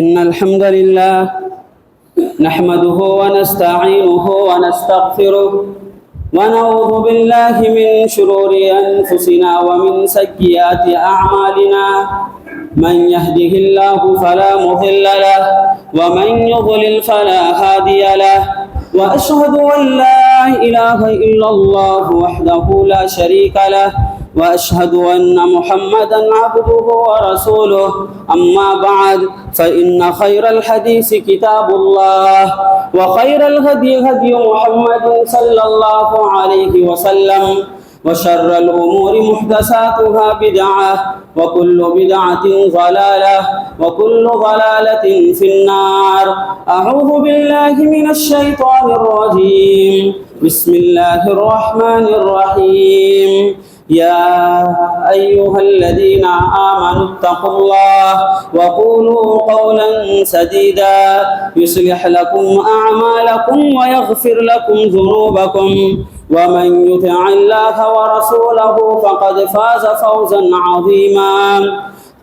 إن الحمد لله نحمده ونستعينه ونستغفره ونعوذ بالله من شرور أنفسنا ومن سيئات أعمالنا من يهده الله فلا مضل له ومن يضلل فلا هادي له وأشهد أن لا إله إلا الله وحده لا شريك له وأشهد أن محمدا عبده ورسوله أما بعد فإن خير الحديث كتاب الله وخير الهدي هدي محمد صلى الله عليه وسلم وشر الأمور محدثاتها بدعة وكل بدعة ضلالة وكل ضلالة في النار. أعوذ بالله من الشيطان الرجيم. بسم الله الرحمن الرحيم. يا أيها الذين آمنوا اتقوا الله وقولوا قولا سديدا يصلح لكم أعمالكم ويغفر لكم ذنوبكم ومن يطع الله ورسوله فقد فاز فوزا عظيما.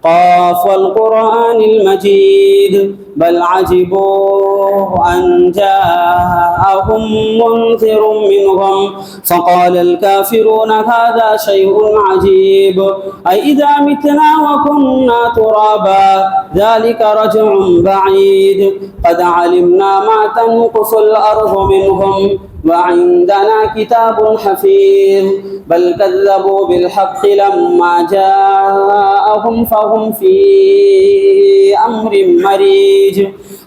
قاف القرآن المجيد بل عجبوا أن جاءهم منذر منهم فقال الكافرون هذا شيء عجيب أإذا متنا وكنا ترابا ذلك رجع بعيد قد علمنا ما تنقص الأرض منهم وعندنا كتاب حفيظ بل كذبوا بالحق لما جاءهم فهم في أمر مريج.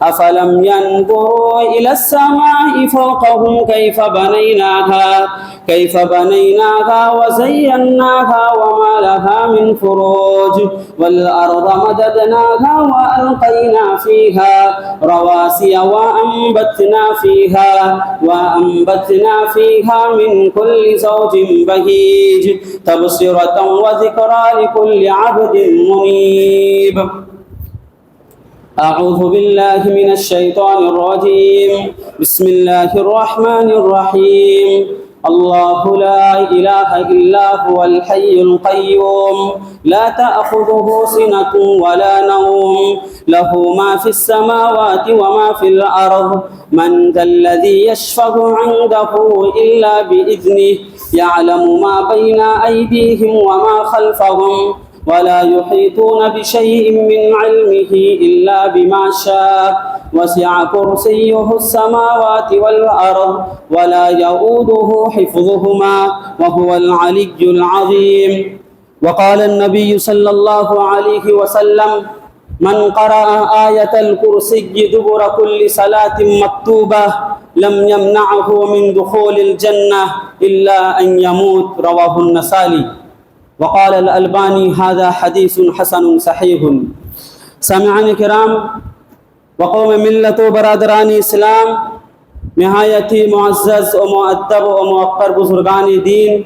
أفلم ينظروا إلى السماء فوقهم كيف بنيناها وزيناها وما لها من فروج والأرض مددناها وألقينا فيها رواسي وأنبتنا فيها من كل زوج بهيج تبصرة وذكرى لكل عبد منيب. أعوذ بالله من الشيطان الرجيم. بسم الله الرحمن الرحيم. الله لا إله إلا هو الحي القيوم لا تأخذه سنة ولا نوم له ما في السماوات وما في الأرض من ذا الذي يشفع عنده إلا بإذنه يعلم ما بين أيديهم وما خلفهم ولا يحيطون بشيء من علمه إلا بما شاء وسع كرسيه السماوات والأرض ولا يؤوده حفظهما وهو العلي العظيم. وقال النبي صلى الله عليه وسلم من قرأ آية الكرسي دبر كل صلاة مكتوبة لم يمنعه من دخول الجنة إلا أن يموت. رواه النسائي. وقال الألباني هذا حديث حسن صحيح. سامعین کرام وقوم ملت و برادران اسلام، نہایت ہی معزز و مؤدب و موقر بزرگان دین،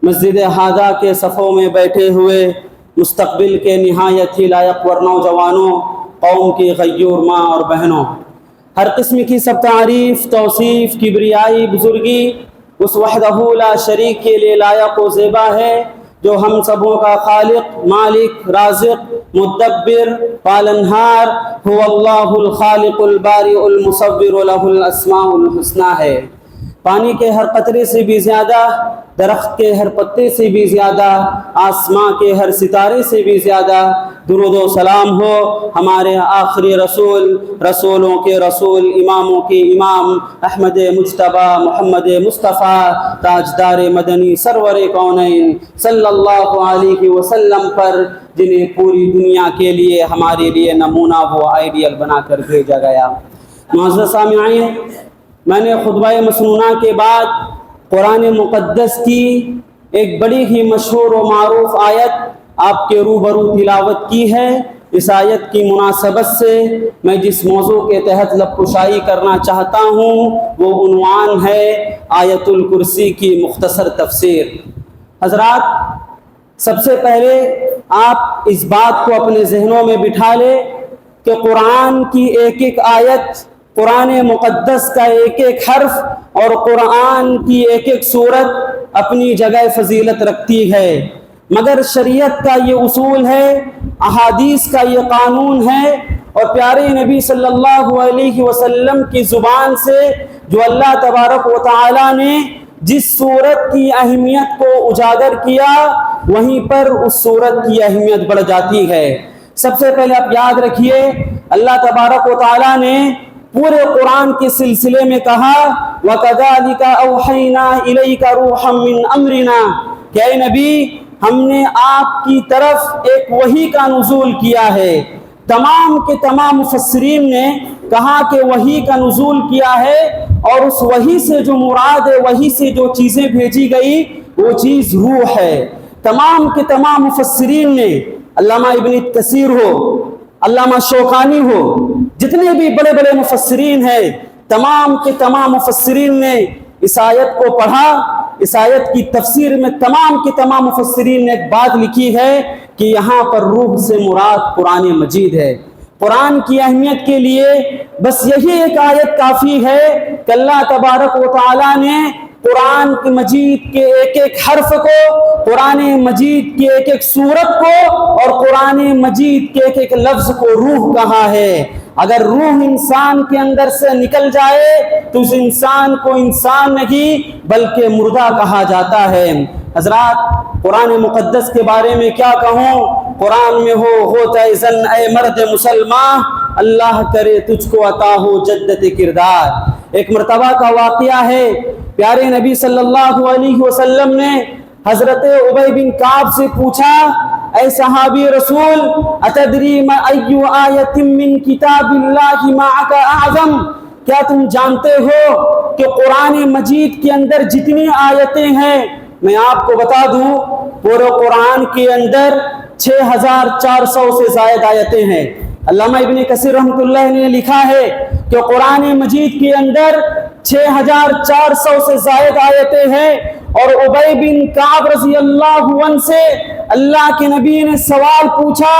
مسجد ہادہ کے صفوں میں بیٹھے ہوئے مستقبل کے نہایت ہی لائق ور نوجوانوں، قوم کی غیور ماں اور بہنوں، ہر قسم کی سب تعریف، توصیف، کبریائی، بزرگی اس وحدہ لا شریک کے لیے لائق و زیبا ہے جو ہم سبوں کا خالق، مالک، رازق، مدبر، پالنہار، هو اللہ الخالق البارئ المصور لہ الاسماء الحسنی ہے۔ پانی کے ہر قطرے سے بھی زیادہ، درخت کے ہر پتے سے بھی زیادہ، آسماں کے ہر ستارے سے بھی زیادہ درود و سلام ہو ہمارے آخری رسول، رسولوں کے رسول، اماموں کے امام، احمد مجتبیٰ محمد مصطفیٰ تاجدار مدنی سرور کونین صلی اللہ علیہ وسلم پر، جنہیں پوری دنیا کے لیے ہمارے لیے نمونہ و آئیڈیل بنا کر بھیجا گیا۔ معزز سامعین، میں نے خطبہ مسنونہ کے بعد قرآن مقدس کی ایک بڑی ہی مشہور و معروف آیت آپ کے روبرو تلاوت کی ہے۔ اس آیت کی مناسبت سے میں جس موضوع کے تحت لب کشائی کرنا چاہتا ہوں وہ عنوان ہے آیت الکرسی کی مختصر تفسیر۔ حضرات، سب سے پہلے آپ اس بات کو اپنے ذہنوں میں بٹھا لیں کہ قرآن کی ایک ایک آیت، قرآن مقدس کا ایک ایک حرف اور قرآن کی ایک ایک سورت اپنی جگہ فضیلت رکھتی ہے، مگر شریعت کا یہ اصول ہے، احادیث کا یہ قانون ہے اور پیارے نبی صلی اللہ علیہ وسلم کی زبان سے جو اللہ تبارک و تعالی نے جس صورت کی اہمیت کو اجاگر کیا وہیں پر اس صورت کی اہمیت بڑھ جاتی ہے۔ سب سے پہلے آپ یاد رکھیے اللہ تبارک و تعالی نے پورے قرآن کے سلسلے میں کہا وَكَذَلِكَ أَوْحَيْنَا إِلَيْكَ رُوحًا مِّنْ أَمْرِنَا کہ اے نبی ہم نے آپ کی طرف ایک وحی کا نزول کیا ہے۔ تمام کے تمام مفسرین نے کہا کہ وحی کا نزول کیا ہے اور اس وحی سے جو مراد ہے، وحی سے جو چیزیں بھیجی گئی وہ چیز روح ہے۔ تمام کے تمام مفسرین نے، علامہ ابن کثیر ہو، علامہ شوکانی ہو، جتنے بھی بڑے بڑے مفسرین ہیں، تمام کے تمام مفسرین نے اس آیت کو پڑھا۔ اس آیت کی تفسیر میں تمام کے تمام مفسرین نے ایک بات لکھی ہے کہ یہاں پر روح سے مراد قرآن مجید ہے۔ قرآن کی اہمیت کے لیے بس یہی ایک آیت کافی ہے کہ اللہ تبارک و تعالیٰ نے قرآن مجید کے ایک ایک حرف کو، قرآن مجید کے ایک ایک سورت کو اور قرآن مجید کے ایک ایک لفظ کو روح کہا ہے۔ اگر روح انسان کے اندر سے نکل جائے تو اس انسان کو انسان نہیں بلکہ مردہ کہا جاتا ہے۔ حضرات قرآن مقدس کے بارے میں کیا کہوں؟ قرآن میں ہوتا ہے زن اے مرد مسلمان، اللہ کرے تجھ کو عطا ہو جدت کردار۔ ایک مرتبہ کا واقعہ ہے، پیارے نبی صلی اللہ علیہ وسلم نے حضرت ابی بن کعب سے پوچھا اے صحابی رسول اتدری ما ای آیت من کتاب اللہ معک اعظم، کیا تم جانتے ہو کہ قرآن مجید کے اندر جتنی آیتیں ہیں، میں آپ کو بتا دوں پورے قرآن کے اندر 6400 سے زائد آیتیں ہیں۔ علامہ ابن کثیر رحمۃ اللہ نے لکھا ہے کہ قرآن مجید کے اندر 6400 سے زائد آیتیں ہیں، اور ابی بن کعب رضی اللہ عنہ سے اللہ کے نبی نے سوال پوچھا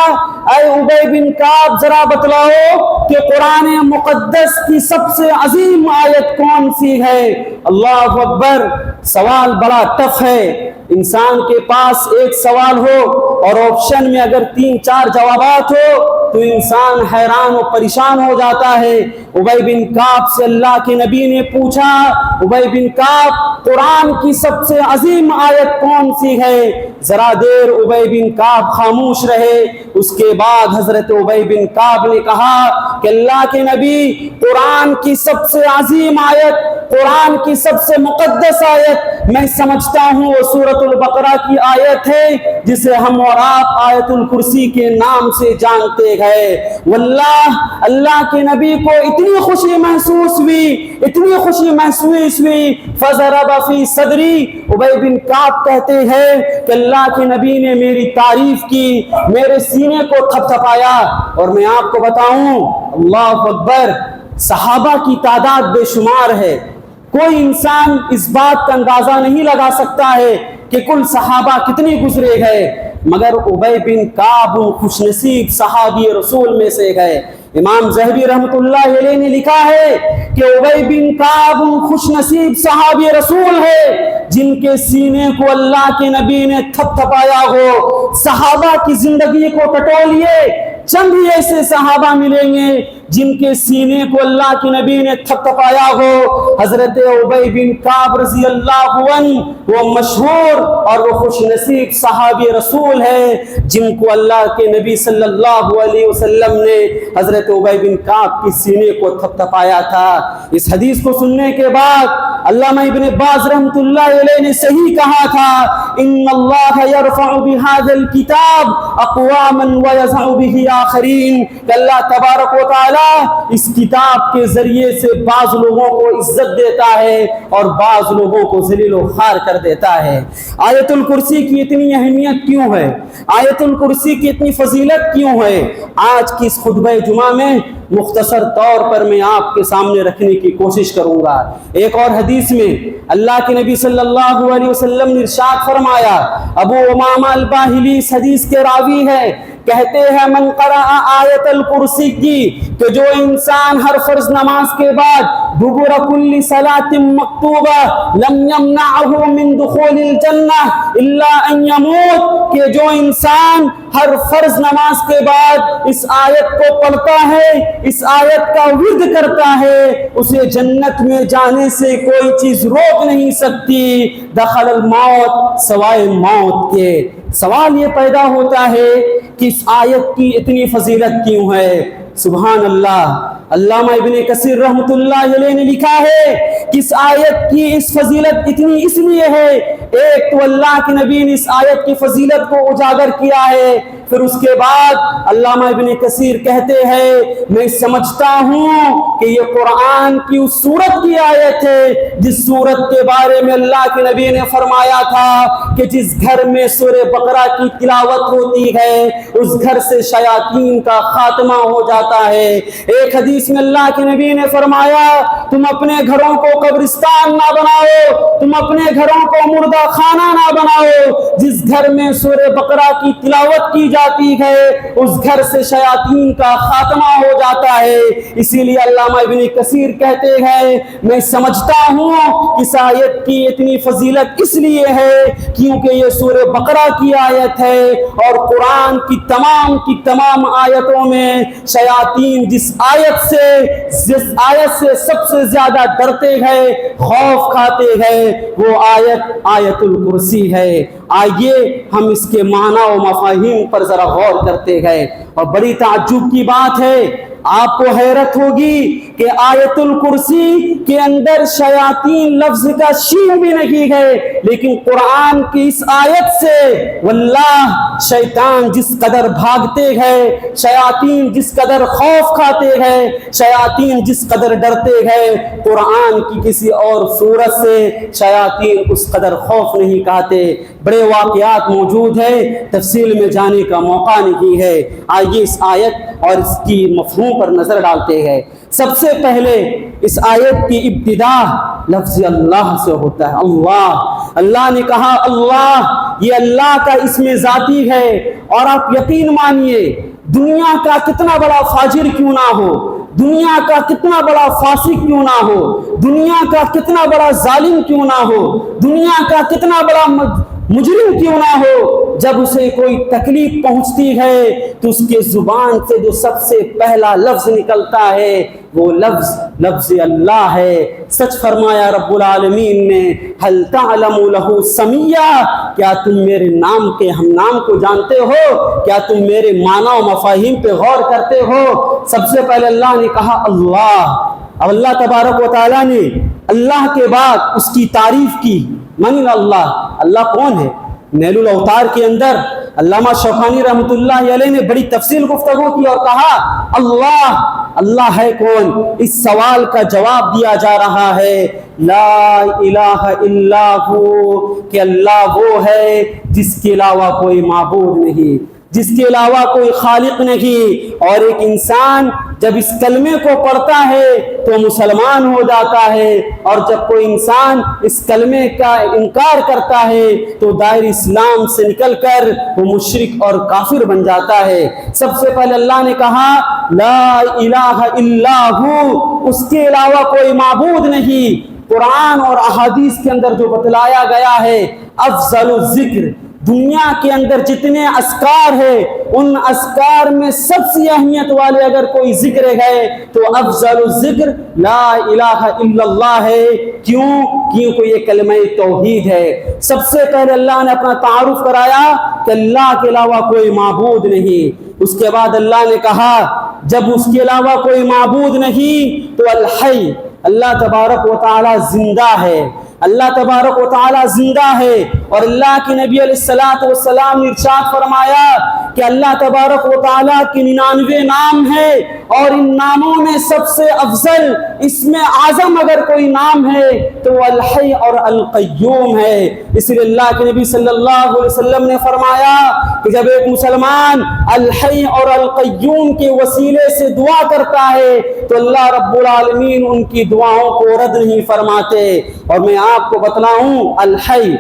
اے ابی بن کعب ذرا بتلاؤ کہ قرآن مقدس کی سب سے عظیم آیت کون سی ہے؟ اللہ اکبر! سوال بڑا ٹف ہے۔ انسان کے پاس ایک سوال ہو اور آپشن میں اگر 3-4 جوابات ہو تو انسان حیران و پریشان ہو جاتا ہے۔ ابی بن کعب سے اللہ کے نبی نے پوچھا ابی بن کعب قرآن کی سب سے عظیم آیت کون سی ہے؟ ذرا دیر ابی بن کعب خاموش رہے۔ اس کے بعد حضرت ابی بن کعب نے کہا کہ اللہ کے نبی قرآن کی سب سے عظیم آیت، قرآن کی سب سے مقدس آیت میں سمجھتا ہوں وہ سورۃ البقرہ کی آیت ہے جسے ہم اور آپ آیت الکرسی کے نام سے جانتے گئے۔ واللہ اللہ کے نبی کو اتنی خوشی محسوس ہوئی، اتنی خوشی محسوس ہوئی فضرب فی صدری، ابی بن کعب کہتے ہیں کہ اللہ کے نبی نے میری تعریف کی، میرے سینے کو تھپ تھپایا۔ اور میں آپ کو بتاؤں اللہ اکبر، صحابہ کی تعداد بے شمار ہے، کوئی انسان اس بات کا اندازہ نہیں لگا سکتا ہے کہ کل صحابہ کتنے گزرے گئے، مگر ابی بن کعب خوش نصیب صحابی رسول میں سے گئے۔ امام ذہبی رحمۃ اللہ علیہ نے لکھا ہے کہ ابی بن کعب خوش نصیب صحابی رسول ہے جن کے سینے کو اللہ کے نبی نے تھپ تھپایا ہو۔ صحابہ کی زندگی کو ٹٹولیے، چند ہی ایسے صحابہ ملیں گے جن کے سینے کو اللہ کے نبی نے تھپ تھپایا ہو۔ حضرت ابی بن کعب رضی اللہ عنہ وہ مشہور اور وہ خوش نصیب صحابی رسول ہے جن کو اللہ کے نبی صلی اللہ علیہ وسلم نے حضرت ابی بن کعب کی سینے کو تھپ تھپایا تھا۔ اس حدیث کو سننے کے بعد علامہ ابن باز رحمۃ اللہ علیہ نے صحیح کہا تھا ان اللہ یرفع بهذا الكتاب اقواما ويضع به آخرین، کہ اللہ تبارک و تعالی اس کتاب کے ذریعے سے بعض لوگوں کو عزت دیتا ہے اور بعض لوگوں کو ذلیل و خوار کر دیتا ہے۔ آیت الکرسی کی اتنی اہمیت کیوں ہے؟ آیت الکرسی کی اتنی فضیلت کیوں ہے؟ آج کی اس خطبہ جمعہ میں مختصر طور پر میں آپ کے سامنے رکھنے کی کوشش کروں گا۔ ایک اور حدیث میں اللہ کے نبی صلی اللہ علیہ وسلم نے ارشاد فرمایا، ابو امامہ الباہلی اس حدیث کے راوی ہے، کہتے ہیں من قرأ آیت الکرسی کی کہ جو انسان ہر فرض نماز کے بعد دبر کل صلاۃ مکتوبہ لم یمنعہ من دخول الجنہ الا ان یموت، کہ جو انسان ہر فرض نماز کے بعد اس آیت کو پڑھتا ہے، اس آیت کا ورد کرتا ہے، اسے جنت میں جانے سے کوئی چیز روک نہیں سکتی، دخل الموت سوائے موت کے۔ سوال یہ پیدا ہوتا ہے کہ اس آیت کی اتنی فضیلت کیوں ہے؟ سبحان اللہ۔ علامہ ابن کثیر رحمۃ اللہ علیہ نے لکھا ہے کہ اس آیت کی اس فضیلت اتنی اس لیے ہے، ایک تو اللہ کے نبی نے اس آیت کی فضیلت کو اجاگر کیا ہے، پھر اس کے بعد علامہ ابن کثیر کہتے ہیں میں سمجھتا ہوں کہ یہ قرآن کی اس سورت کی آیت ہے جس سورت کے بارے میں اللہ کے نبی نے فرمایا تھا کہ جس گھر میں سورہ بقرہ کی تلاوت ہوتی ہے اس گھر سے شیاطین کا خاتمہ ہو جاتا ہے۔ ایک حدیث میں اللہ کے نبی نے فرمایا تم اپنے گھروں کو قبرستان نہ بناؤ، تم اپنے گھروں کو مردہ خانہ نہ بناؤ، جس گھر میں سورہ بقرہ کی تلاوت کی جاتی ہے اس گھر سے شیاطین کا خاتمہ ہو جاتا ہے۔ اسی لیے علامہ ابن کثیر کہتے ہیں میں سمجھتا ہوں کہ اس آیت کی اتنی فضیلت اس لیے ہے کیونکہ یہ سورہ بقرہ کی آیت ہے، اور قرآن کی تمام آیتوں میں شیاطین جس آیت سے سب سے زیادہ ڈرتے ہیں، خوف کھاتے ہیں، وہ آیت الکرسی ہے۔ آئیے ہم اس کے معنی و مفاہیم پر ذرا غور کرتے ہیں، اور بڑی تعجب کی بات ہے، آپ کو حیرت ہوگی کہ آیت الکرسی کے اندر شیاطین لفظ کا شین بھی نہیں ہے، لیکن قرآن کی اس آیت سے واللہ شیطان جس قدر بھاگتے ہیں، شیاطین جس قدر خوف کھاتے ہیں، شیاطین جس قدر ڈرتے ہیں، قرآن کی کسی اور سورت سے شیاطین اس قدر خوف نہیں کھاتے۔ بڑے واقعات موجود ہیں، تفصیل میں جانے کا موقع نہیں ہے۔ آئیے اس آیت اور اس کی مفہوم پر نظر ڈالتے ہیں۔ سب سے پہلے اس آیت کی ابتدا لفظ اللہ سے ہوتا ہے، اللہ۔ اللہ نے کہا اللہ، یہ اللہ کا اسم ذاتی ہے، اور آپ یقین مانیے دنیا کا کتنا بڑا فاجر کیوں نہ ہو، دنیا کا کتنا بڑا فاسق کیوں نہ ہو، دنیا کا کتنا بڑا ظالم کیوں نہ ہو، دنیا کا کتنا بڑا مجرم کیوں نہ ہو، جب اسے کوئی تکلیف پہنچتی ہے تو اس کے زبان سے جو سب سے پہلا لفظ نکلتا ہے وہ لفظ اللہ ہے۔ سچ فرمایا رب العالمین نے، هل تعلم له سمیہ، کیا تم میرے نام کے ہم نام کو جانتے ہو، کیا تم میرے معنی و مفاہیم پہ غور کرتے ہو؟ سب سے پہلے اللہ نے کہا اللہ۔ اب اللہ تبارک و تعالیٰ نے اللہ کے بعد اس کی تعریف کی، من اللہ کون ہے؟ نیل الاوتار کے اندر علامہ شوکانی رحمۃ اللہ علیہ نے بڑی تفصیل گفتگو کی اور کہا اللہ ہے کون؟ اس سوال کا جواب دیا جا رہا ہے لا الہ الا ہو، کہ اللہ وہ ہے جس کے علاوہ کوئی معبود نہیں، جس کے علاوہ کوئی خالق نہیں۔ اور ایک انسان جب اس کلمے کو پڑھتا ہے تو مسلمان ہو جاتا ہے، اور جب کوئی انسان اس کلمے کا انکار کرتا ہے تو دائر اسلام سے نکل کر وہ مشرک اور کافر بن جاتا ہے۔ سب سے پہلے اللہ نے کہا لا الہ الا ہو، اس کے علاوہ کوئی معبود نہیں۔ قرآن اور احادیث کے اندر جو بتلایا گیا ہے افضل الذکر، دنیا کے اندر جتنے اذکار ہیں ان اذکار میں سب سے اہمیت والے اگر کوئی ذکر ہے تو افضل الذکر لا الہ الا اللہ ہے۔ کیونکہ یہ کلمہ توحید ہے۔ سب سے پہلے اللہ نے اپنا تعارف کرایا کہ اللہ کے علاوہ کوئی معبود نہیں۔ اس کے بعد اللہ نے کہا جب اس کے علاوہ کوئی معبود نہیں تو الحی، اللہ تبارک و تعالی زندہ ہے، اللہ تبارک و تعالی زندہ ہے۔ اور اللہ کے نبی علیہ الصلوۃ والسلام نے ارشاد فرمایا کہ اللہ تبارک و تعالی کے 99 نام ہیں، اور ان ناموں میں سب سے افضل اسم اعظم اگر کوئی نام ہے تو الحی اور القیوم ہے۔ اس لیے اللہ کے نبی صلی اللہ علیہ وسلم نے فرمایا کہ جب ایک مسلمان الحی اور القیوم کے وسیلے سے دعا کرتا ہے تو اللہ رب العالمین ان کی دعاؤں کو رد نہیں فرماتے۔ اور میں آپ کو بتلاؤں الحی،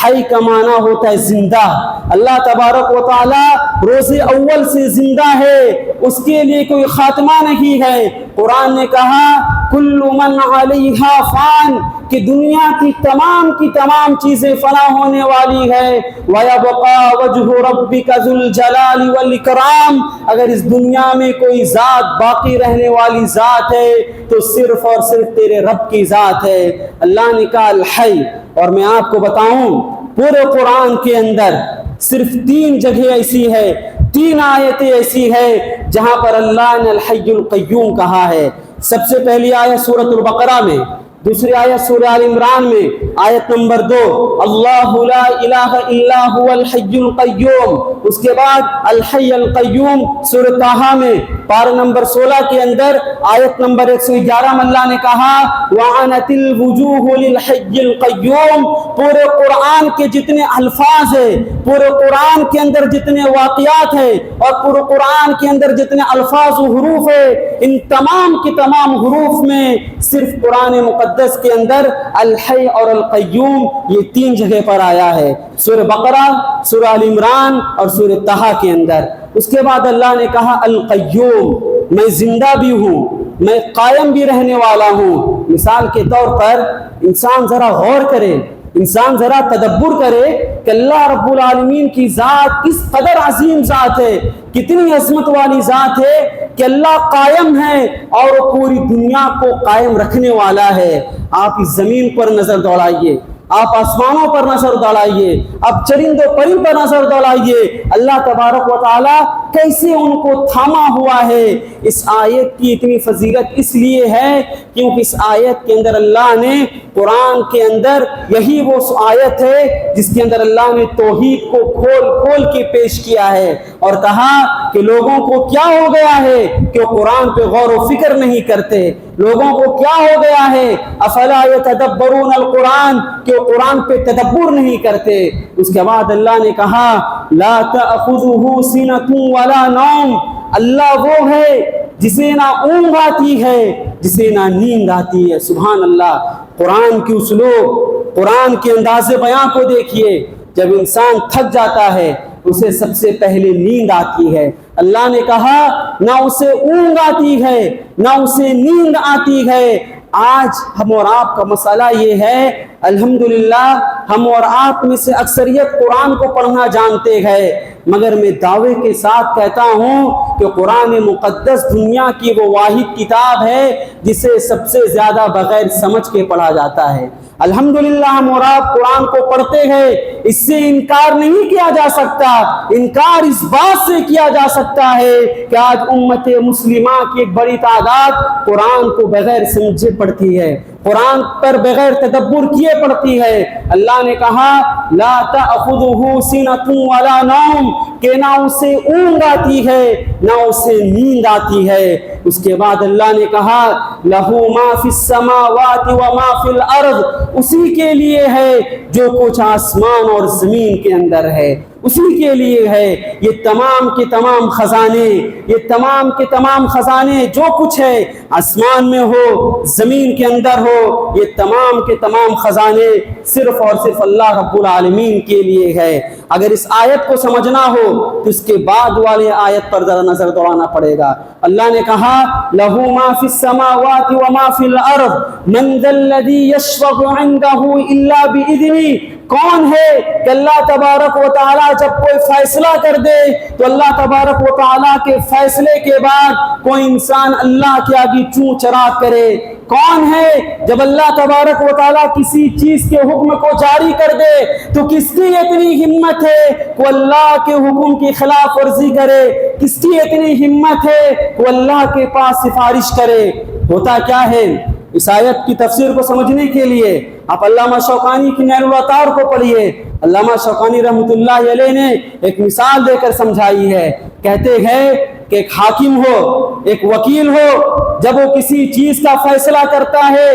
حی کا معنی ہوتا ہے زندہ۔ اللہ تبارک و تعالی روز اول سے زندہ ہے، اس کے لیے کوئی خاتمہ نہیں ہے۔ قرآن نے کہا کل من علیہا فان، کہ دنیا کی تمام چیزیں فنا ہونے والی ہے، وَيَبْقَى وَجْهُ رَبِّكَ ذُو الْجَلَالِ وَالْإِكْرَامِ، اگر اس دنیا میں کوئی ذات باقی رہنے والی ذات ہے تو صرف اور صرف تیرے رب کی ذات ہے۔ اللہ نے کہا الحی، اور میں آپ کو بتاؤں پورے قرآن کے اندر صرف 3 جگہ ایسی ہے، 3 آیتیں ایسی ہے جہاں پر اللہ نے الحی القیوم کہا ہے۔ سب سے پہلی آیت سورۃ البقرہ میں، دوسری آیت سورہ آل عمران میں آیت نمبر 2 اللہ لا الہ الا هو الحی القیوم، اس کے بعد الحی القیوم سورہ طٰہٰ میں پارہ نمبر 16 کے اندر آیت نمبر 111 میں اللہ نے کہا وعنت الوجوہ للحی القیوم۔ پورے قرآن کے جتنے الفاظ ہیں، پورے قرآن کے اندر جتنے واقعات ہیں اور پورے قرآن کے اندر جتنے الفاظ و حروف ہیں، ان تمام کے تمام حروف میں صرف قرآن مقدس کے اندر الحی اور القیوم یہ 3 جگہ پر آیا ہے، سورہ بقرہ، سورہ آل عمران اور سورہ طٰہٰ کے اندر۔ اس کے بعد اللہ نے کہا القیوم، میں زندہ بھی ہوں، میں قائم بھی رہنے والا ہوں۔ مثال کے طور پر انسان ذرا غور کرے، انسان ذرا تدبر کرے کہ اللہ رب العالمین کی ذات کس قدر عظیم ذات ہے، کتنی عظمت والی ذات ہے کہ اللہ قائم ہے اور وہ پوری دنیا کو قائم رکھنے والا ہے۔ آپ اس زمین پر نظر دوڑائیے، آپ آسمانوں پر نظر دوڑائیے، آپ چرند و پرند پر نظر دوڑائیے، اللہ تبارک و تعالیٰ کیسے ان کو تھاما ہوا ہے۔ اس آیت کی اتنی فضیلت اس لیے ہے کیونکہ اس آیت کے اندر اللہ نے قرآن کے اندر یہی وہ آیت ہے جس کے اندر اللہ نے توحید کو کھول کے پیش کیا ہے اور کہا کہ لوگوں کو کیا ہو گیا ہے کہ وہ قرآن پہ غور و فکر نہیں کرتے، لوگوں کو کیا ہو گیا ہے افلا یتدبرون القرآن کہ وہ قرآن پہ تدبر نہیں کرتے۔ اس کے بعد اللہ نے کہا لا تأخذہ سنۃ ولا نوم، اللہ وہ ہے جسے نہ اونگ آتی ہے جسے نہ نیند آتی ہے۔ سبحان اللہ، قرآن کی اسلوب، قرآن کے انداز بیان کو دیکھیے، جب انسان تھک جاتا ہے اسے سب سے پہلے نیند آتی ہے۔ اللہ نے کہا نہ اسے اونگ آتی ہے نہ اسے نیند آتی ہے۔ آج ہم اور آپ کا مسئلہ یہ ہے الحمدللہ ہم اور آپ میں سے اکثریت قرآن کو پڑھنا جانتے ہیں، مگر میں دعوے کے ساتھ کہتا ہوں کہ قرآن مقدس دنیا کی وہ واحد کتاب ہے جسے سب سے زیادہ بغیر سمجھ کے پڑھا جاتا ہے۔ الحمدللہ ہم اور آپ قرآن کو پڑھتے ہیں، اس سے انکار نہیں کیا جا سکتا، انکار اس بات سے کیا جا سکتا ہے کہ آج امت مسلمہ کی ایک بڑی تعداد قرآن کو بغیر سمجھے پڑھتی ہے، قرآن پر بغیر تدبر کیے پڑھتی ہے۔ اللہ نے کہا لا تأخذہ سنۃ ولا نوم کہ نہ اسے اونگ آتی ہے نہ اسے نیند آتی ہے۔ اس کے بعد اللہ نے کہا لہ ما فی السماوات و ما فی الارض، اسی کے لیے ہے جو کچھ آسمان اور زمین کے اندر ہے، اسی کے لیے ہے۔ یہ تمام کے تمام خزانے، یہ تمام کے تمام خزانے جو کچھ ہے آسمان میں ہو زمین کے اندر ہو، یہ تمام کے تمام خزانے صرف اور صرف اللہ رب العالمین کے لیے ہے۔ اگر اس آیت کو سمجھنا ہو تو اس کے بعد والے آیت پر ذرا نظر دوڑانا پڑے گا۔ اللہ نے کہا لہ ما فی السماوات و ما فی الارض من ذا الذی یشفع عندہ الا باذنہ، کون ہے کہ اللہ تبارک و تعالیٰ جب کوئی فیصلہ کر دے تو اللہ تبارک و تعالیٰ کے فیصلے کے بعد کوئی انسان اللہ کے آگے چوں چراغ کرے؟ کون ہے جب اللہ تبارک و تعالیٰ کسی چیز کے حکم کو جاری کر دے تو کس کی اتنی ہمت ہے کہ اللہ کے حکم کی خلاف ورزی کرے؟ کس کی اتنی ہمت ہے کہ اللہ کے پاس سفارش کرے؟ ہوتا کیا ہے؟ اس آیت کی تفسیر کو سمجھنے کے لیے آپ علامہ شوکانی کی نیل العطار کو پڑھیے۔ علامہ شوکانی رحمۃ اللہ علیہ نے ایک مثال دے کر سمجھائی ہے، کہتے ہیں کہ ایک حاکم ہو، ایک وکیل ہو، جب وہ کسی چیز کا فیصلہ کرتا ہے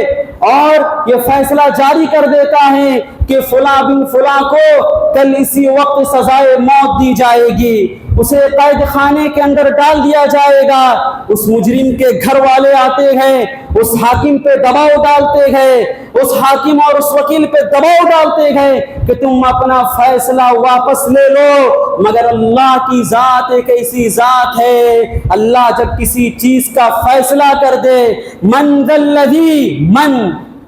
اور یہ فیصلہ جاری کر دیتا ہے کہ فلاں بن فلاں کو کل اسی وقت سزائے موت دی جائے گی، اسے قید خانے کے اندر ڈال دیا جائے گا، اس مجرم کے گھر والے آتے ہیں، اس حاکم پہ دباؤ ڈالتے ہیں، اس حاکم اور اس وکیل پہ دباؤ ڈالتے ہیں کہ تم اپنا فیصلہ واپس لے لو، مگر اللہ کی ذات ایک ایسی ذات ہے، اللہ جب کسی چیز کا فیصلہ کر دے من ذا الذی، من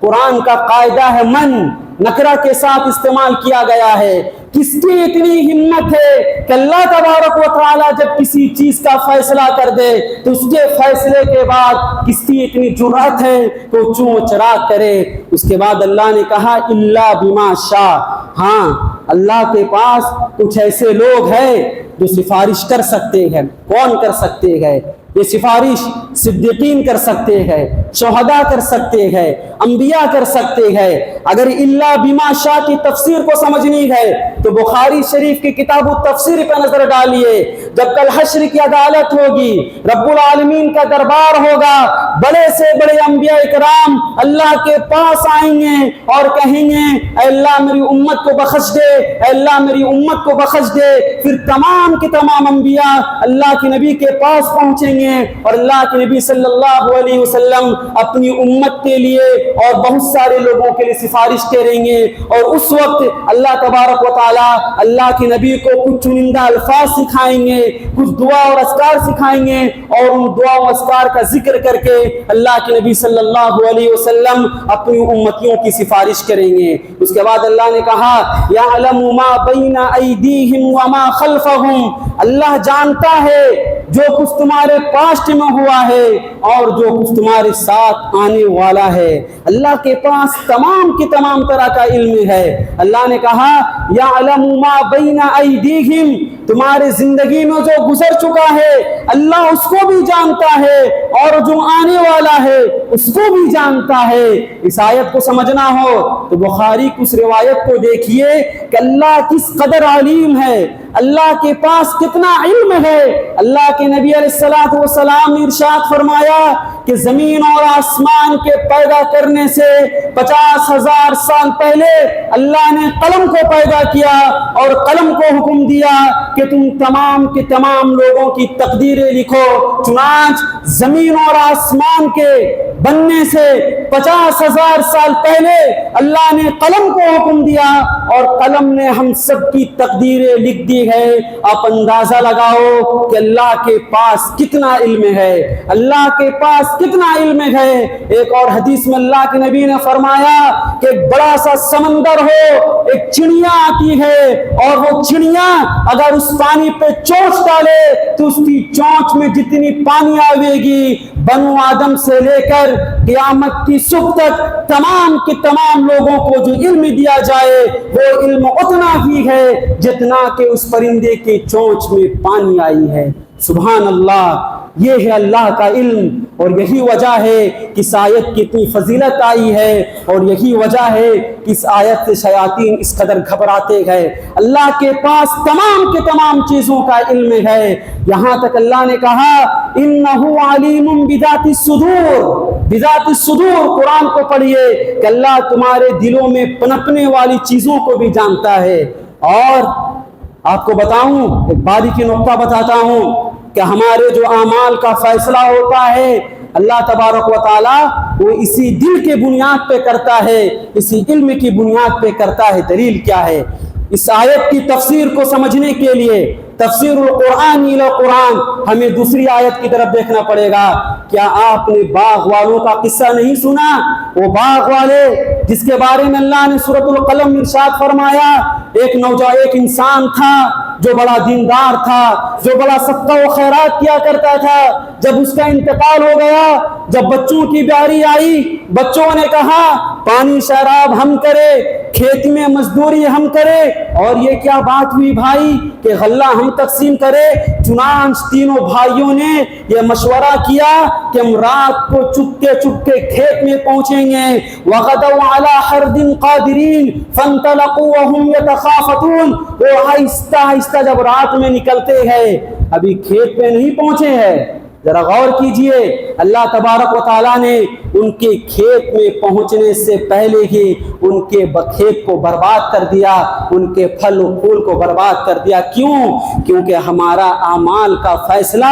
قرآن کا قاعدہ ہے من، نکرہ کے ساتھ استعمال کیا گیا ہے۔ کس کی اتنی ہمت ہے کہ اللہ تبارک و تعالیٰ جب کسی چیز کا فیصلہ کر دے تو اس کے فیصلے کے بعد کس کی اتنی جرأت ہے تو چون چراغ کرے۔ اس کے بعد اللہ نے کہا الا بما شاء، ہاں اللہ کے پاس کچھ ایسے لوگ ہیں جو سفارش کر سکتے ہیں۔ کون کر سکتے ہیں یہ سفارش؟ صدیقین کر سکتے ہیں، شہداء کر سکتے ہیں، انبیاء کر سکتے ہیں۔ اگر الا بما شاء کی تفسیر کو سمجھنی ہے تو بخاری شریف کی کتاب التفسیر پہ نظر ڈالیے۔ جب کل حشر کی عدالت ہوگی، رب العالمین کا دربار ہوگا، بڑے سے بڑے انبیاء اکرام اللہ کے پاس آئیں گے اور کہیں گے اے اللہ میری امت کو بخش دے، اے اللہ میری امت کو بخش دے۔ پھر تمام کے تمام انبیاء اللہ کے نبی کے پاس پہنچیں گے اور اللہ کے نبی صلی اللہ علیہ وسلم اپنی امت کے لیے اور بہت سارے لوگوں کے لیے سفارش کریں گے۔ اور اس وقت اللہ تبارک و تعالی اللہ کے نبی کو کچھ چنندہ الفاظ سکھائیں گے، کچھ دعا اور اذکار سکھائیں گے، اور ان دعا و اذکار کا ذکر کر کے اللہ کے نبی صلی اللہ علیہ وسلم اپنی امتیوں کی سفارش کریں گے۔ اس کے بعد اللہ نے کہا یعلم ما بین ایدیہم وما خلفہم، اللہ جانتا ہے جو کچھ تمہارے پاسٹ میں ہوا ہے اور جو کچھ تمہارے ساتھ آنے والا ہے۔ اللہ کے پاس تمام کی تمام طرح کا علم ہے۔ اللہ نے کہا یعلم ما بین ایدیہم، تمہارے زندگی میں جو گزر چکا ہے اللہ اس کو بھی جانتا ہے اور جو آنے والا ہے اس کو بھی جانتا ہے۔ اس آیت کو سمجھنا ہو تو بخاری کی اس روایت کو دیکھیے کہ اللہ کس قدر علیم ہے، اللہ کے پاس کتنا علم ہے۔ اللہ کے نبی علیہ الصلوۃ والسلام نے ارشاد فرمایا کہ زمین اور آسمان کے پیدا کرنے سے 50,000 سال پہلے اللہ نے قلم کو پیدا کیا اور قلم کو حکم دیا کہ تم تمام کے تمام لوگوں کی تقدیریں لکھو۔ چنانچہ زمین اور آسمان کے بننے سے 50,000 سال پہلے اللہ نے قلم کو حکم دیا اور قلم نے ہم سب کی تقدیریں لکھ دی ہے۔ آپ اندازہ لگاؤ کہ اللہ کے پاس کتنا علم ہے، اللہ کے پاس کتنا علم ہے۔ ایک اور حدیث میں اللہ کے نبی نے فرمایا کہ ایک بڑا سا سمندر ہو، ایک چڑیا آتی ہے اور وہ چڑیا اگر اس پانی پہ چونچ ڈالے تو اس کی چونچ میں جتنی پانی آئے گی بنو آدم سے لے کر قیامت کی صبح تک تمام کے تمام لوگوں کو جو علم دیا جائے وہ علم اتنا ہی ہے جتنا کہ اس پرندے کی چونچ میں پانی آئی ہے۔ سبحان اللہ، یہ ہے اللہ کا علم، اور یہی وجہ ہے کہ اس آیت کی اتنی فضیلت آئی ہے، اور یہی وجہ ہے کہ اس آیت سے شیاطین اس قدر گھبراتے ہیں۔ اللہ کے پاس تمام کے تمام چیزوں کا علم ہے، یہاں تک اللہ نے کہا انہ علیم بذات الصدور۔ بذات الصدور قرآن کو پڑھیے کہ اللہ تمہارے دلوں میں پنپنے والی چیزوں کو بھی جانتا ہے۔ اور آپ کو بتاؤں، ایک باریکی نقطہ بتاتا ہوں کہ ہمارے جو اعمال کا فیصلہ ہوتا ہے اللہ تبارک و تعالیٰ وہ اسی دل کے بنیاد پہ کرتا ہے، اسی علم کی بنیاد پہ کرتا ہے۔ دلیل کیا ہے؟ اس آیت کی تفسیر کو سمجھنے کے لیے تفسیر القرآن الی قرآن ہمیں دوسری آیت کی طرف دیکھنا پڑے گا۔ کیا آپ نے باغ والوں کا قصہ نہیں سنا؟ وہ باغ والے جس کے بارے میں اللہ نے سورۃ القلم ارشاد فرمایا، ایک انسان تھا جو بڑا دیندار تھا، جو بڑا صدقہ و خیرات کیا کرتا تھا۔ جب اس کا انتقال ہو گیا، جب بچوں کی باری آئی، بچوں نے کہا پانی شراب ہم کرے، کھیتی میں مزدوری ہم کرے، اور یہ کیا بات ہوئی بھائی کہ غلہ ہم تقسیم کرے۔ چنانچہ تینوں بھائیوں نے یہ مشورہ کیا کہ ہم رات کو چپکے چپکے کھیت میں پہنچیں گے۔ وغدوا علی حرد قادرین فانطلقوا وهم يتخافتون۔ وہ آہستہ آہستہ جب رات میں نکلتے ہیں، ابھی کھیت پہ نہیں پہنچے ہیں، ذرا غور کیجئے، اللہ تبارک و تعالیٰ نے ان کے کھیت میں پہنچنے سے پہلے ہی ان کے کھیت کو برباد کر دیا، ان کے پھل و پھول کو برباد کر دیا۔ کیوں؟ کیونکہ ہمارا اعمال کا فیصلہ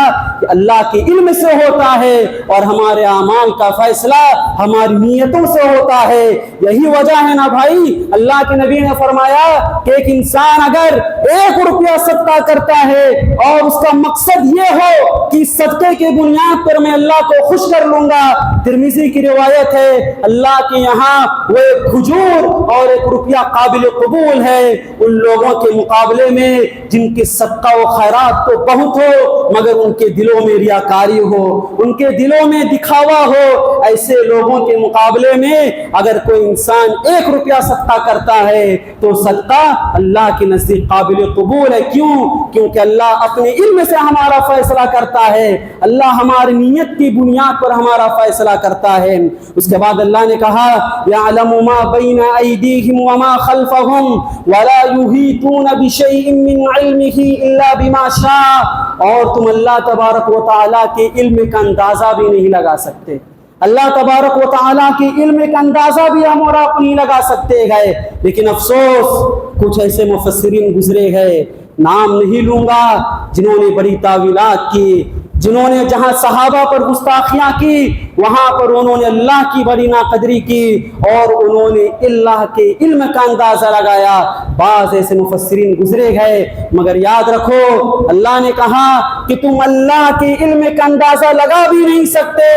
اللہ کے علم سے ہوتا ہے، اور ہمارے اعمال کا فیصلہ ہماری نیتوں سے ہوتا ہے۔ یہی وجہ ہے نا بھائی، اللہ کے نبی نے فرمایا کہ ایک انسان اگر 1 روپیہ صدقہ کرتا ہے اور اس کا مقصد یہ ہو کہ صدقے کی بنیاد پر میں اللہ کو خوش کر لوں گا۔ ترمذی کی روایت ہے اللہ کے یہاں وہ ایک کھجور اور 1 روپیہ قابل قبول ہے ان لوگوں کے مقابلے میں جن کے صدقہ و خیرات تو بہت ہو مگر ان کے دلوں میں ریاکاری ہو، ان کے دلوں میں دکھاوا ہو۔ ایسے لوگوں کے مقابلے میں اگر کوئی انسان 1 روپیہ صدقہ کرتا ہے تو صدقہ اللہ کے نزدیک قابل قبول ہے۔ کیوں؟ کیونکہ اللہ اپنے علم سے ہمارا فیصلہ کرتا ہے، اللہ ہماری نیت کی بنیاد پر ہمارا فیصلہ کرتا ہے۔ اس کے بعد اللہ نے کہا یعلم ما بین ایدیہم وما خلفہم ولا یحیطون بشیء من علمہ الا بما شاء، اور تم اللہ تبارک و تعالیٰ کے علم کا اندازہ بھی نہیں لگا سکتے۔ اللہ تبارک و تعالیٰ کے علم کا اندازہ بھی ہم اور آپ نہیں لگا سکتے گئے۔ لیکن افسوس کچھ ایسے مفسرین گزرے گئے، نام نہیں لوں گا، جنہوں نے بڑی تعویلات کی، جنہوں نے جہاں صحابہ پر گستاخیاں کی وہاں پر انہوں نے اللہ کی بڑی ناقدری کی اور انہوں نے اللہ کے علم کا اندازہ لگایا۔ بعض ایسے مفسرین گزرے گئے، مگر یاد رکھو اللہ نے کہا کہ تم اللہ کے علم کا اندازہ لگا بھی نہیں سکتے،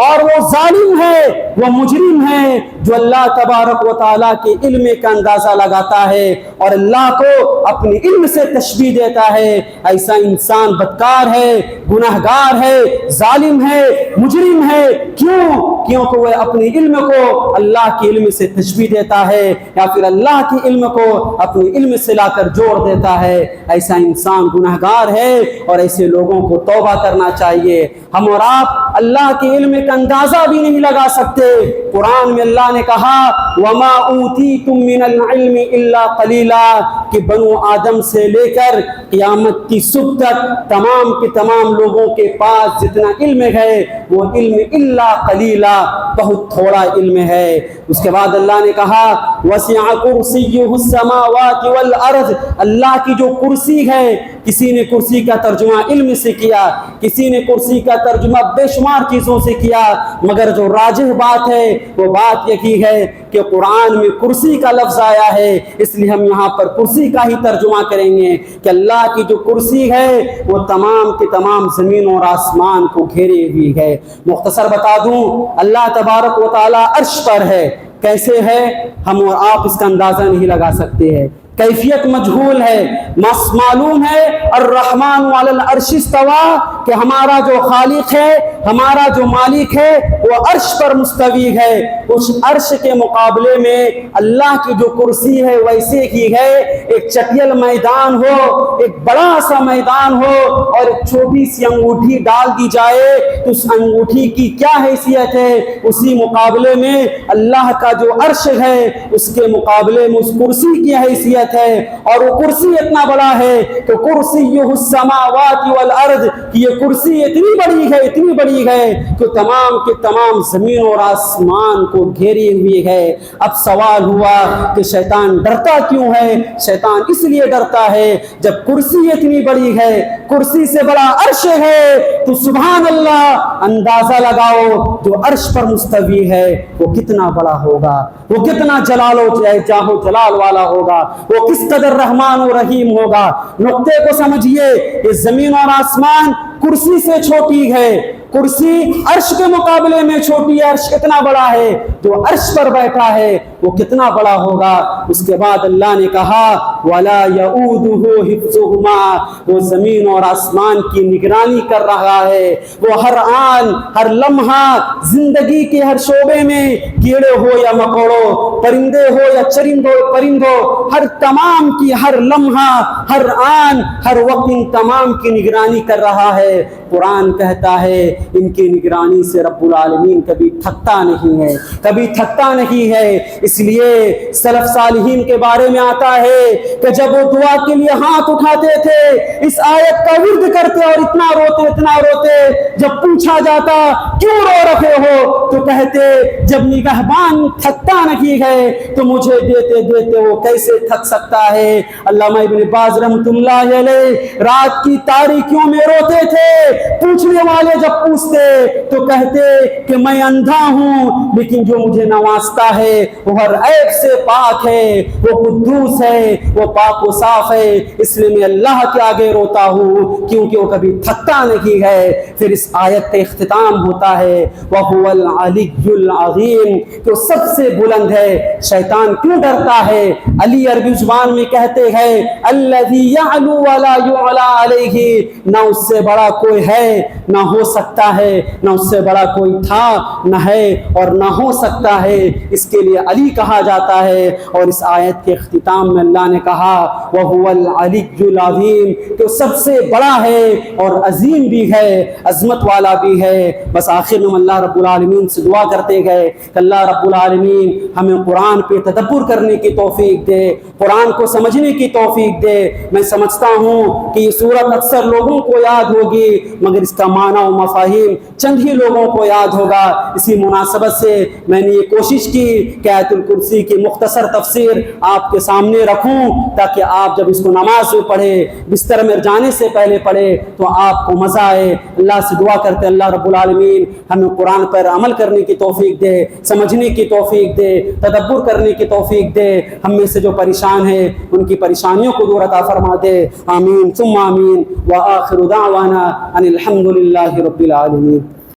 اور وہ ظالم ہے، وہ مجرم ہے جو اللہ تبارک و تعالیٰ کے علم کا اندازہ لگاتا ہے اور اللہ کو اپنے علم سے تشبیہ دیتا ہے۔ ایسا انسان بدکار ہے، گناہگار ہے، ظالم ہے، مجرم ہے۔ کیوں؟ کیونکہ وہ اپنے علم کو اللہ کے علم سے تشبیہ دیتا ہے یا پھر اللہ کے علم کو اپنے علم سے لا کر جوڑ دیتا ہے۔ ایسا انسان گناہگار ہے اور ایسے لوگوں کو توبہ کرنا چاہیے۔ ہم اور آپ اللہ کے علم کا اندازہ بھی نہیں لگا سکتے۔ قرآن میں اللہ نے کہا وَمَا أُوتِيتُم مِّنَ الْعِلْمِ إِلَّا قَلِيلًا، کہ بنو آدم سے لے کر قیامت کی صبح تک تمام کے تمام لوگوں کے پاس جتنا علم ہے وہ علم الا قلیلا، بہت تھوڑا علم ہے۔ اس کے بعد اللہ نے کہا وسع کرسیہ السماوات والارض، اللہ کی جو کرسی ہے، کسی نے کرسی کا ترجمہ علم سے کیا، کسی نے کرسی کا ترجمہ بے شمار چیزوں سے کیا، مگر جو راجح بات ہے وہ بات یہی ہے کہ قرآن میں کرسی کا لفظ آیا ہے، اس لیے ہم یہاں پر کرسی کا ہی ترجمہ کریں گے کہ اللہ کی جو کرسی ہے وہ تمام کے تمام زمین اور آسمان کو گھیرے ہوئی ہے۔ مختصر بتا دوں اللہ تبارک و تعالیٰ عرش پر ہے، کیسے ہے ہم اور آپ اس کا اندازہ نہیں لگا سکتے ہیں، کیفیت مجہول ہے۔ معلوم ہے الرحمن علی العرش استوى کہ ہمارا جو خالق ہے، ہمارا جو مالک ہے وہ عرش پر مستوی ہے۔ اس عرش کے مقابلے میں اللہ کی جو کرسی ہے ویسے ہی ہے، ایک چٹیل میدان ہو، ایک بڑا سا میدان ہو اور ایک چھوٹی سی انگوٹھی ڈال دی جائے تو اس انگوٹھی کی کیا حیثیت ہے، اسی مقابلے میں اللہ کا جو عرش ہے اس کے مقابلے میں اس کرسی کی حیثیت ہے، اور وہ کرسی اتنا بڑا ہے کہ کرسیہ السماوات والارض، یہ کرسی اتنی بڑی ہے، اتنی بڑی ہے کہ تمام کے تمام زمین اور آسمان کو گھیری ہوئی ہے۔ اب سوال ہوا کہ شیطان ڈرتا کیوں ہے؟ شیطان اس لیے ڈرتا ہے جب کرسی اتنی بڑی ہے، کرسی سے بڑا عرش ہے تو سبحان اللہ اندازہ لگاؤ جو عرش پر مستوی ہے وہ کتنا بڑا ہوگا، وہ کتنا جلال و جاہ و جلال والا ہوگا، وہ کس قدر رحمان و رحیم ہوگا۔ نقطے کو سمجھیے، یہ زمین اور آسمان کرسی سے چھوٹی ہے، کرسی عرش کے مقابلے میں چھوٹی ہے، عرش اتنا بڑا ہے، جو عرش پر بیٹھا ہے وہ کتنا بڑا ہوگا۔ اس کے بعد اللہ نے کہا وَلَا يَؤُودُهُ حِفْظُهُمَا، وہ زمین اور آسمان کی نگرانی کر رہا ہے، وہ ہر آن ہر لمحہ زندگی کے ہر شعبے میں کیڑے ہو یا مکوڑوں، پرندے ہو یا پرندوں، ہر تمام کی ہر لمحہ ہر آن ہر وقت ان تمام کی نگرانی کر رہا ہے۔ قرآن کہتا ہے ان کی نگرانی سے رب العالمین کبھی تھکتا نہیں ہے، کبھی تھکتا نہیں ہے۔ اس لیے سلف صالحین کے بارے میں آتا ہے کہ جب وہ دعا کے لیے ہاتھ اٹھاتے تھے اس آیت کا ورد کرتے اور اتنا روتے جب پوچھا جاتا کیوں رو رہے ہو تو کہتے جب نگہبان تھکتا نہیں ہے تو مجھے دیتے دیتے وہ کیسے تھک سکتا ہے۔ علامہ ابن باز رحمۃ اللہ علیہ رات کی تاریکیوں میں روتے تھے، پوچھنے والے جب پوچھتے تو کہتے کہ میں اندھا ہوں لیکن جو مجھے نوازتا ہے وہ ہر عیب سے پاک ہے، وہ قدوس ہے، وہ پاک و صاف ہے، اس لیے میں اللہ کے آگے روتا ہوں کیونکہ وہ کبھی تھکتا نہیں ہے۔ پھر اس آیت کا اختتام ہوتا ہے وَهُوَ الْعَلِيُّ الْعَظِيمُ، کہ وہ سب سے بلند ہے۔ شیطان کیوں ڈرتا ہے؟ علی عربی زبان میں کہتے ہیں الَّذِي يَعْلُو وَلَا يُعْلَى عَلَيْهِ، نہ اس سے بڑا کوئی ہے نہ ہو سکتا ہے، نہ اس سے بڑا کوئی تھا نہ ہے اور نہ ہو سکتا ہے، اس کے لیے علی کہا جاتا ہے۔ اور اس آیت کے اختتام میں اللہ نے کہا وَهُوَ الْعَلِيُّ الْعَظِيمُ، کہ وہ سب سے بڑا ہے اور عظیم بھی ہے، عظمت والا بھی ہے۔ بس آخر میں اللہ رب العالمین سے دعا کرتے گئے کہ اللہ رب العالمین ہمیں قرآن پہ تدبر کرنے کی توفیق دے، قرآن کو سمجھنے کی توفیق دے۔ میں سمجھتا ہوں کہ یہ سورت اکثر لوگوں کو یاد ہوگی مگر اس کا معنی و مفاہیم چند ہی لوگوں کو یاد ہوگا۔ اسی مناسبت سے میں نے یہ کوشش کی کہ آیت الکرسی کی مختصر تفسیر آپ کے سامنے رکھوں تاکہ آپ جب اس کو نماز میں پڑھے، بستر میں جانے سے پہلے پڑھے تو آپ کو مزہ آئے۔ اللہ سے دعا کرتے اللہ رب العالمین ہمیں قرآن پر عمل کرنے کی توفیق دے، سمجھنے کی توفیق دے، تدبر کرنے کی توفیق دے۔ ہم میں سے جو پریشان ہیں ان کی پریشانیوں کو دور عطا فرما دے، آمین ثم آمین۔ وآخر دعوانا ان الحمد للہ رب العالمین۔